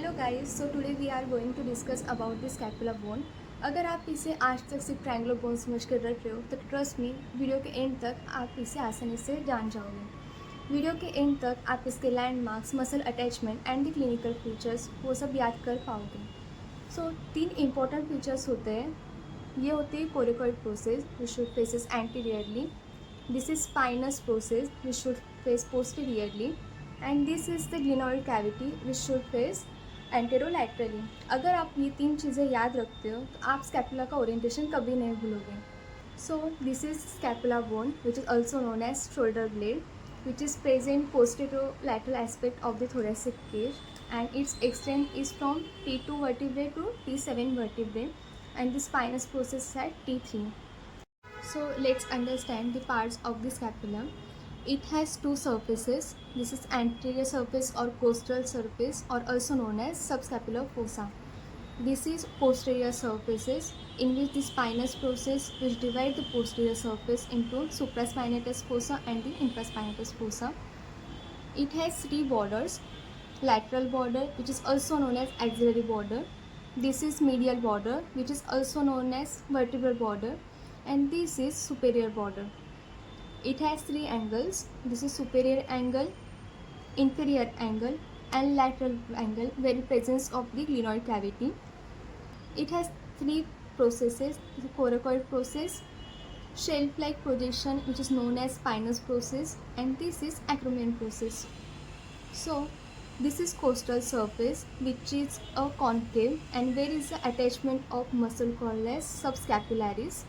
Hello guys, so today we are going to discuss about the scapula bone. अगर आप इसे आज तक सिर्फ ट्रायंगुलर बोन समझ कर रख रहे हो तो ट्रस्ट मी, वीडियो के एंड तक आप इसे आसानी से जान जाओगे। वीडियो के एंड तक आप इसके landmarks, muscle attachment and the clinical features वो सब याद कर पाओगे। सो 3 इंपॉर्टेंट फीचर्स होते हैं। ये होती है coracoid process which should faces anteriorly, this is spinous process which should face posteriorly, and this is the glenoid cavity which should face anterolaterally. अगर आप ये 3 चीज़ें याद रखते हो तो आप स्कैपुला का ओरिएंटेशन कभी नहीं भूलोगे। So this is scapula bone which is also known as shoulder blade which is present posterolateral aspect of the thoracic cage, and its extent is from T2 vertebrae to T7 vertebrae, and the spinous process is at T3. So let's understand the parts of the scapula. It has two surfaces. This is anterior surface or costal surface, or also known as subscapular fossa. This is posterior surfaces in which the spinous process which divide the posterior surface into supraspinatus fossa and the infraspinatus fossa. It has 3 borders: lateral border which is also known as axillary border. This is medial border which is also known as vertebral border, and this is superior border. It has 3 angles. This is superior angle, inferior angle and lateral angle where the presence of the glenoid cavity. It has 3 processes: the coracoid process, shelf-like projection which is known as spinous process, and this is acromion process. So this is costal surface which is a concave, and there is the attachment of muscle called as subscapularis,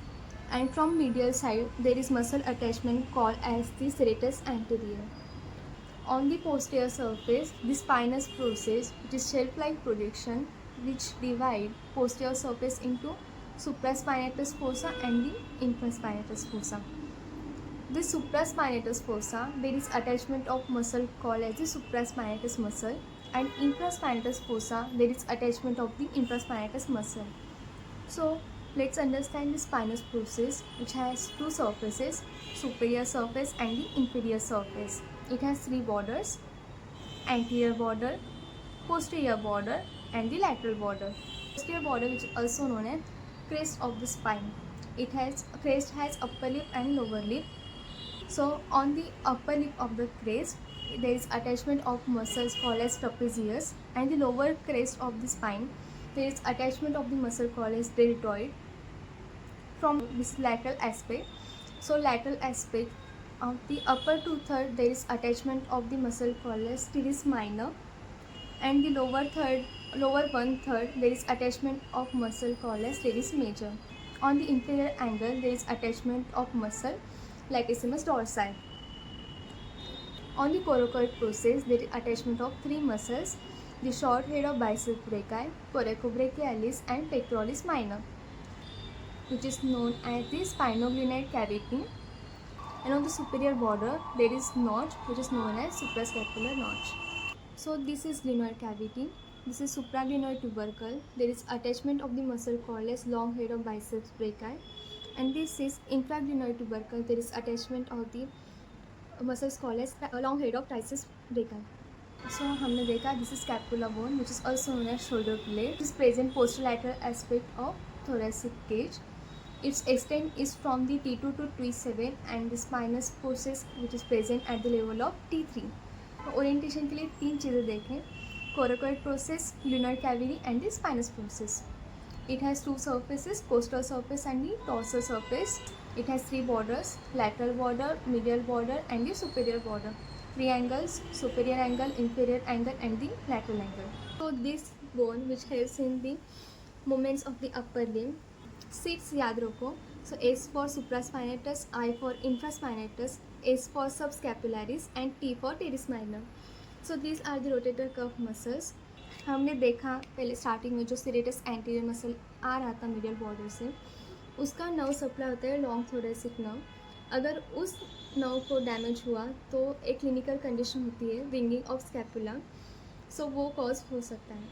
and from medial side there is muscle attachment called as the serratus anterior. On the posterior surface, the spinous process which is shelf-like projection which divide posterior surface into supraspinatus fossa and the infraspinatus fossa. The supraspinatus fossa, there is attachment of muscle called as the supraspinatus muscle, and infraspinatus fossa, there is attachment of the infraspinatus muscle. So let's understand the spinous process which has 2 surfaces: superior surface and the inferior surface. It has 3 borders: anterior border, posterior border and the lateral border. Posterior border which is also known as crest of the spine. It has crest has upper lip and lower lip. So on the upper lip of the crest there is attachment of muscles called as trapezius, and the lower crest of the spine there is attachment of the muscle called as deltoid from this lateral aspect. So lateral aspect of the upper 2/3 there is attachment of the muscle called as teres minor, and the lower 1/3 there is attachment of muscle called as teres major. On the inferior angle there is attachment of muscle latissimus dorsi. On the coracoid process there is attachment of 3 muscles: the short head of biceps brachii, coracobrachialis and pectoralis minor, which is known as the spinoglenoid cavity. And on the superior border there is notch which is known as suprascapular notch. So this is glenoid cavity. This is supraglenoid tubercle. There is attachment of the muscle called as long head of biceps brachii, and this is infraglenoid tubercle. There is attachment of the muscles called as long head of triceps brachii. So हमने देखा this is scapula bone which is also known as shoulder blade. It is present posterolateral aspect of thoracic cage. Its extent is from the T2 to T7, and the spinous process which is present at the level of T3. Orientation के लिए 3 चीज़ें देखें: coracoid process, glenoid cavity and the spinous process. It has 2 surfaces: coastal surface and the dorsal surface. It has 3 borders: lateral border, medial border and the superior border. 3 angles: superior angle, inferior angle and the lateral angle. So this bone which helps in the movements of the upper limb. Sits याद रखो. So S for supraspinatus, I for infraspinatus, S for subscapularis and T for teres minor. So these are the rotator cuff muscles. हमने देखा पहले starting में जो serratus anterior muscle आ रहा था medial border से, उसका नर्व सप्लाई होता है लॉन्ग थोरेसिक नर्व. अगर उस नर्व को डैमेज हुआ तो एक क्लिनिकल कंडीशन होती है रिंगिंग ऑफ स्कैपुला. सो वो कॉज हो सकता है.